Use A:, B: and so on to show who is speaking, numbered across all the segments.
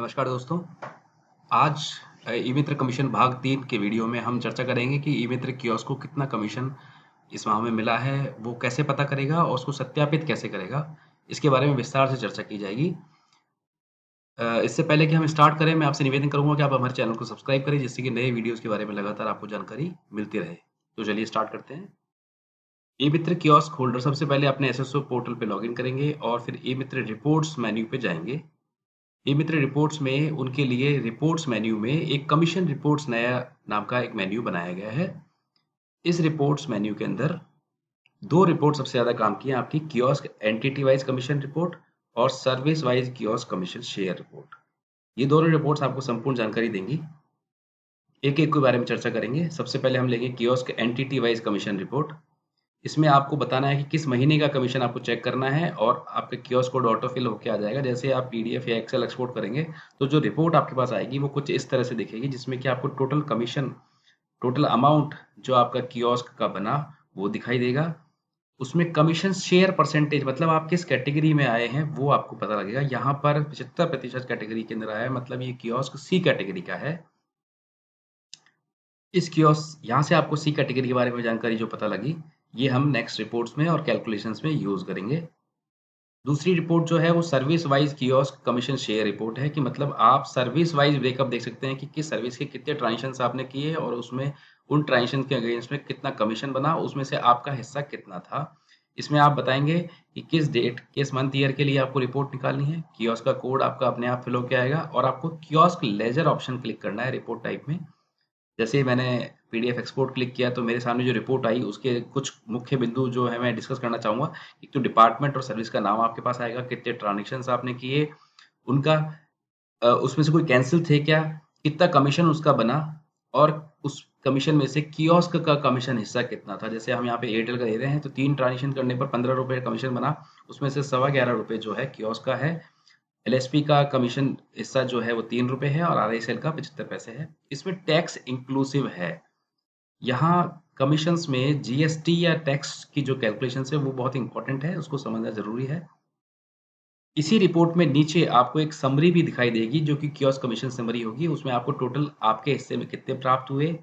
A: नमस्कार दोस्तों। आज ई मित्र कमीशन भाग 3 के वीडियो में हम चर्चा करेंगे कि ई मित्र कियोस्क को कितना कमीशन इस माह में मिला है, वो कैसे पता करेगा और उसको सत्यापित कैसे करेगा, इसके बारे में विस्तार से चर्चा की जाएगी। इससे पहले कि हम स्टार्ट करें, मैं आपसे निवेदन करूंगा कि आप हमारे चैनल को सब्सक्राइब करें, जिससे कि नए वीडियोस के बारे में लगातार आपको जानकारी मिलती रहे। तो चलिए स्टार्ट करते हैं। ई मित्र कियोस्क होल्डर सबसे पहले अपने एसएसओ पोर्टल पे लॉगिन करेंगे और फिर ई मित्र रिपोर्ट्स मेन्यू पे जाएंगे। ई मित्र रिपोर्ट्स में उनके लिए रिपोर्ट्स मेन्यू में एक कमीशन रिपोर्ट्स नया नाम का एक मेन्यू बनाया गया है। इस रिपोर्ट्स मेन्यू के अंदर दो रिपोर्ट सबसे ज्यादा काम की है आपकी, kiosk entity wise commission report और service wise kiosk commission share report. ये दोनों रिपोर्ट्स आपको संपूर्ण जानकारी देंगी। एक एक के बारे में चर्चा करेंगे। सबसे पहले हम लेंगे kiosk entity wise commission report. इसमें आपको बताना है कि किस महीने का कमीशन आपको चेक करना है और आपके कियोस्क कोड ऑटो फिल होकर आ जाएगा। जैसे आप पीडीएफ या एक्सेल एक्सपोर्ट करेंगे तो जो रिपोर्ट आपके पास आएगी वो कुछ इस तरह से दिखेगी, जिसमें कि आपको टोटल कमीशन, टोटल अमाउंट जो आपका कियोस्क का बना वो दिखाई देगा। उसमें कमीशन शेयर परसेंटेज, मतलब आप किस कैटेगरी में आए हैं वो आपको पता लगेगा। यहाँ पर 75% कैटेगरी के अंदर आया है, मतलब ये कियोस्क सी कैटेगरी का है। इस कियोस्क, यहाँ से आपको सी कैटेगरी के बारे में जानकारी जो पता लगी, ये हम नेक्स्ट रिपोर्ट्स में और कैलकुलेशंस में यूज करेंगे। दूसरी रिपोर्ट जो है वो service wise kiosk commission share report है, कि मतलब आप सर्विस वाइज ब्रेकअप देख सकते हैं कि किस सर्विस के कितने ट्रांजेक्शंस आपने किए और उसमें उन ट्रांजेक्शन के अगेंस्ट में कितना कमीशन बना, उसमें से आपका हिस्सा कितना था। इसमें आप बताएंगे कि किस डेट, किस मंथ ईयर के लिए आपको रिपोर्ट निकालनी है। कियोस्क का कोड आपका अपने आप फिल होकर आएगा और आपको कियोस्क लेजर ऑप्शन क्लिक करना है रिपोर्ट टाइप में। जैसे ही मैंने पीडीएफ एक्सपोर्ट क्लिक किया तो मेरे सामने जो रिपोर्ट आई उसके कुछ मुख्य बिंदु जो है मैं डिस्कस करना चाहूंगा। एक तो डिपार्टमेंट और सर्विस का नाम आपके पास आएगा, कितने ट्रांजेक्शन्स आपने किए, उनका उसमें से कोई कैंसिल थे क्या, कितना कमीशन उसका बना और उस कमीशन में से कियोस्क का कमीशन हिस्सा कितना था। जैसे हम यहाँ पे एयरटेल का दे रहे हैं तो 3 ट्रांजेक्शन करने पर 15 रुपए कमीशन बना, उसमें से 11.25 जो है कियोस्क का है। एलएसपी का कमीशन हिस्सा जो है वो 3 रुपए है और आरआईएसएल का 75 पैसे है। इसमें टैक्स इंक्लूसिव है। यहाँ कमीशंस में जीएसटी या टैक्स की जो कैलकुलेशन है वो बहुत इंपॉर्टेंट है, उसको समझना जरूरी है। इसी रिपोर्ट में नीचे आपको एक समरी भी दिखाई देगी जो कि कियोस्क कमीशन समरी होगी। उसमें आपको टोटल आपके हिस्से में कितने प्राप्त हुए,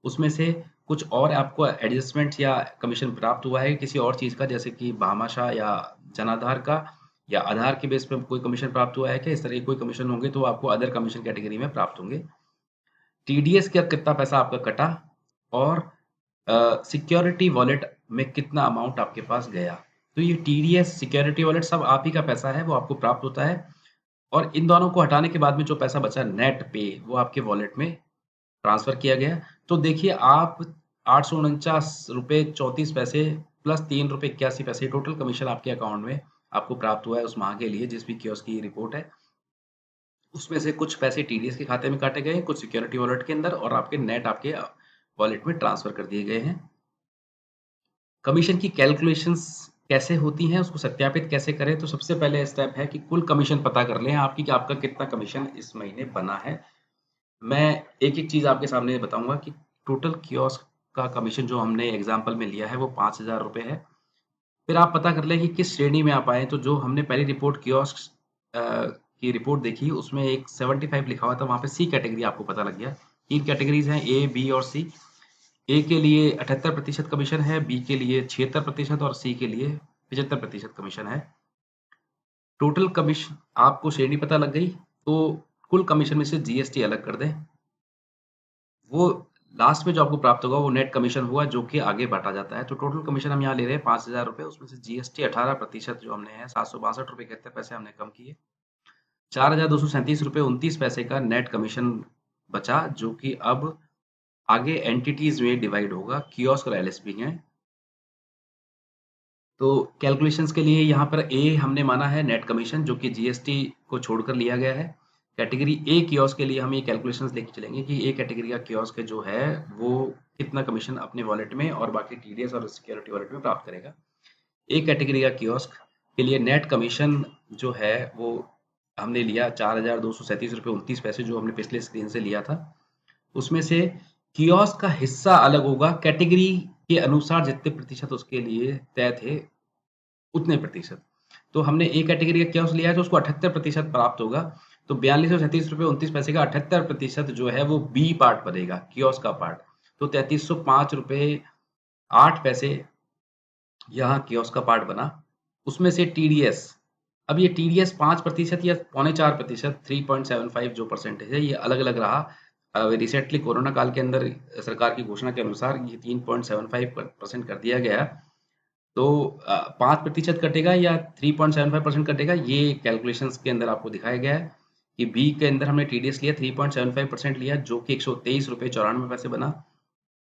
A: उसमें से कुछ और आपको एडजस्टमेंट या कमीशन प्राप्त हुआ है किसी और चीज का, जैसे कि भामाशाह या जनाधार का या आधार के बेस पे कोई कमीशन प्राप्त हुआ है क्या, इस तरह के कोई कमीशन होंगे तो आपको अदर कमीशन कैटेगरी में प्राप्त होंगे। टीडीएस का कितना पैसा आपका कटा और सिक्योरिटी वॉलेट में कितना अमाउंट आपके पास गया। तो ये टीडीएस, सिक्योरिटी वॉलेट सब आप ही का पैसा है, वो आपको प्राप्त होता है। और इन दोनों को हटाने के बाद में जो पैसा बचा नेट पे, वो आपके वॉलेट में ट्रांसफर किया गया। तो देखिए आप 849 रुपये 34 पैसे प्लस 3 रुपये 81 पैसे टोटल कमीशन आपके अकाउंट में आपको प्राप्त हुआ है उस माह के लिए, जिस भी कियोस्क की रिपोर्ट है। उसमें से कुछ पैसे टीडीएस के खाते में काटे गए, कुछ सिक्योरिटी वॉलेट के अंदर और आपके नेट आपके वॉलेट में ट्रांसफर कर दिए गए हैं। कमीशन की कैलकुलेशंस कैसे होती हैं, उसको सत्यापित कैसे करें, तो सबसे पहले स्टेप है कि कुल कमीशन पता कर लें आपकी कि आपका कितना कमीशन इस महीने बना है। मैं एक एक चीज आपके सामने बताऊंगा कि टोटल कियोस्क का कमीशन जो हमने एग्जाम्पल में लिया है वो 5,000 रुपये है। फिर आप पता कर लें कि किस श्रेणी में आप आए। तो जो हमने पहली रिपोर्ट कियोस्क की रिपोर्ट देखी उसमें एक 75 लिखा हुआ था, वहां पे सी कैटेगरी आपको पता लग गया। 3 कैटेगरीज हैं, ए, बी और सी। ए के लिए 78% कमीशन है, बी के लिए 76% और सी के लिए 75% कमीशन है। टोटल कमीशन आपको श्रेणी पता लग गई तो कुल कमीशन में से जीएसटी अलग कर दें। वो लास्ट में जो आपको प्राप्त होगा वो नेट कमीशन हुआ, जो कि आगे बांटा जाता है। तो टोटल कमीशन हम यहाँ ले रहे हैं 5,000 रुपये, उसमें से जीएसटी 18% जो हमने है 762 रुपये 71 पैसे हमने कम किए। 4,237 रुपये 29 पैसे का नेट कमीशन बचा, जो कि अब आगे एंटिटीज में डिवाइड होगा, कियोस्क और एलएसपी में। तो कैलकुलेशंस के लिए यहाँ पर ए हमने माना है नेट कमीशन, जो कि जीएसटी को छोड़कर लिया गया है। कैटेगरी ए कियोस्क के लिए हम ये कैलकुलेशंस लेके चलेंगे कि ए कैटेगरी का कियोस्क जो है वो कितना कमीशन अपने वॉलेट में और बाकी टीडीएस और सिक्योरिटी वॉलेट में प्राप्त करेगा। ए कैटेगरी का कियोस्क के लिए नेट कमीशन जो है वो हमने लिया 4,237 रुपये 29 पैसे, जो हमने पिछले स्क्रीन से लिया था। उसमें से कियोस्क का हिस्सा अलग होगा, कैटेगरी के अनुसार जितने प्रतिशत उसके लिए तय थे उतने प्रतिशत। तो हमने ए कैटेगरी का कियोस्क लिया है तो उसको 78% प्राप्त होगा। तो 4237 का 78% जो है वो बी पार्ट बनेगा, कियोस्क का पार्ट। तो 3305 रुपये 8 पैसे यहाँ कियोस्क का पार्ट बना। उसमें से टीडीएस, अब ये टीडीएस 5% या 4.25%, 3.75 जो परसेंटेज है, ये अलग अलग रहा। रिसेंटली कोरोना काल के अंदर सरकार की घोषणा के अनुसार ये 3.75% कर दिया गया। तो 5% कटेगा या 3.75% कटेगा, ये कैलकुलेशंस के अंदर आपको दिखाया गया है कि बी के अंदर हमने टीडीएस लिया 3.75% लिया, जो कि 123 रुपये 94 पैसे बना,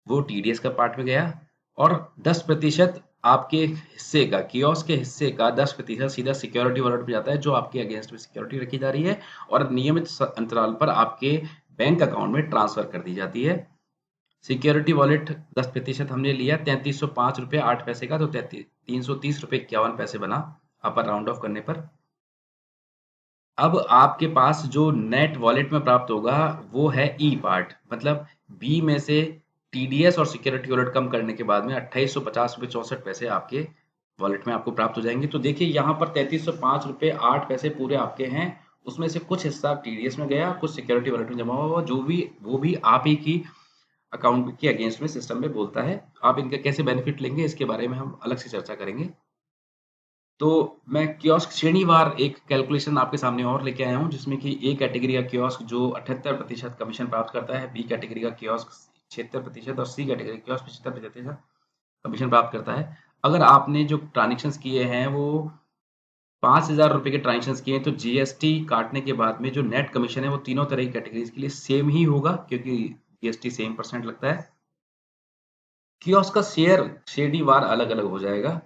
A: वो टीडीएस का पार्ट में गया। और 10% आपके हिस्से का, कियोस्क के हिस्से का 10% सीधा सिक्योरिटी वॉलेट में जाता है, जो आपके अगेंस्ट में सिक्योरिटी रखी जा रही है और नियमित अंतराल पर आपके बैंक अकाउंट में ट्रांसफर कर दी जाती है। सिक्योरिटी वॉलेट 10% हमने लिया 3305 रुपये 8 पैसे का, तो 330 रुपये 51 पैसे बना अपर राउंड ऑफ करने पर। अब आपके पास जो नेट वॉलेट में प्राप्त होगा वो है ई पार्ट, मतलब बी में से टीडीएस और सिक्योरिटी वॉलेट कम करने के बाद में 2850 रुपये 64 पैसे आपके वॉलेट में आपको प्राप्त हो जाएंगे। तो देखिए यहाँ पर 3305 रुपये 8 पैसे पूरे आपके हैं, उसमें से कुछ हिस्सा टीडीएस में गया, कुछ सिक्योरिटी वॉलेट में जमा हुआ, वो भी आप ही की अकाउंट के अगेंस्ट में सिस्टम में बोलता है। आप इनका कैसे बेनिफिट लेंगे इसके बारे में हम अलग से चर्चा करेंगे। तो मैं कियोस्क श्रेणीवार एक कैलकुलेशन आपके सामने और लेके आया हूँ, जिसमें कि ए कैटेगरी का कियोस्क जो 78% कमीशन प्राप्त करता है, बी कैटेगरी का कियोस्क 76% और सी कैटेगरी कियोस्क 75% कमीशन प्राप्त करता है। अगर आपने जो ट्रांजेक्शन किए हैं वो 5000 रुपये के ट्रांजेक्शन किए हैं, तो जीएसटी काटने के बाद में जो नेट कमीशन है वो तीनों तरह की कैटेगरीज के लिए सेम ही होगा, क्योंकि जीएसटी सेम परसेंट लगता है। कियोस्क का शेयर श्रेणीवार अलग अलग हो जाएगा,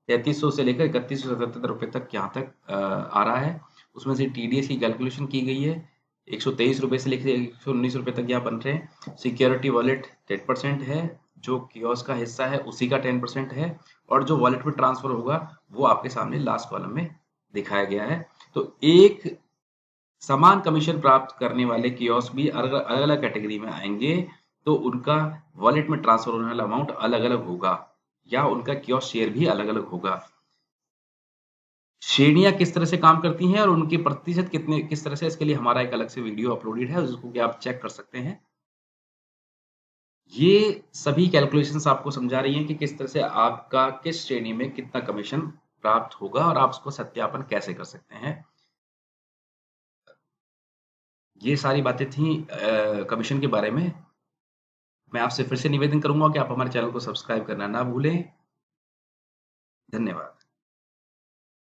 A: 3300 से लेकर 3177 रुपये तक यहाँ तक आ रहा है। उसमें से टीडीएस की कैलकुलेशन की गई है, 123 रुपये से लेकर 119 रुपये तक यहाँ बन रहे हैं। सिक्योरिटी वॉलेट 10% है, जो कियोस्क का हिस्सा है उसी का 10% है, और जो वॉलेट में ट्रांसफर होगा वो आपके सामने लास्ट कॉलम में दिखाया गया है। तो एक समान कमीशन प्राप्त करने वाले कियोस्क भी अलग अलग कैटेगरी में आएंगे, तो उनका वॉलेट में ट्रांसफर होने वाला अमाउंट अलग अलग होगा, या उनका कियोस्क शेयर भी अलग अलग होगा। श्रेणियां किस तरह से काम करती हैं और उनके प्रतिशत कितने किस तरह से, इसके लिए हमारा एक अलग से वीडियो अपलोडेड है, जिसको कि आप चेक कर सकते हैं। ये सभी कैलकुलेशंस आपको समझा रही हैं कि किस तरह से आपका किस श्रेणी में कितना कमीशन प्राप्त होगा और आप उसको सत्यापन कैसे कर सकते हैं। ये सारी बातें थी कमीशन के बारे में। मैं आपसे फिर से निवेदन करूंगा कि आप हमारे चैनल को सब्सक्राइब करना ना भूलें। धन्यवाद।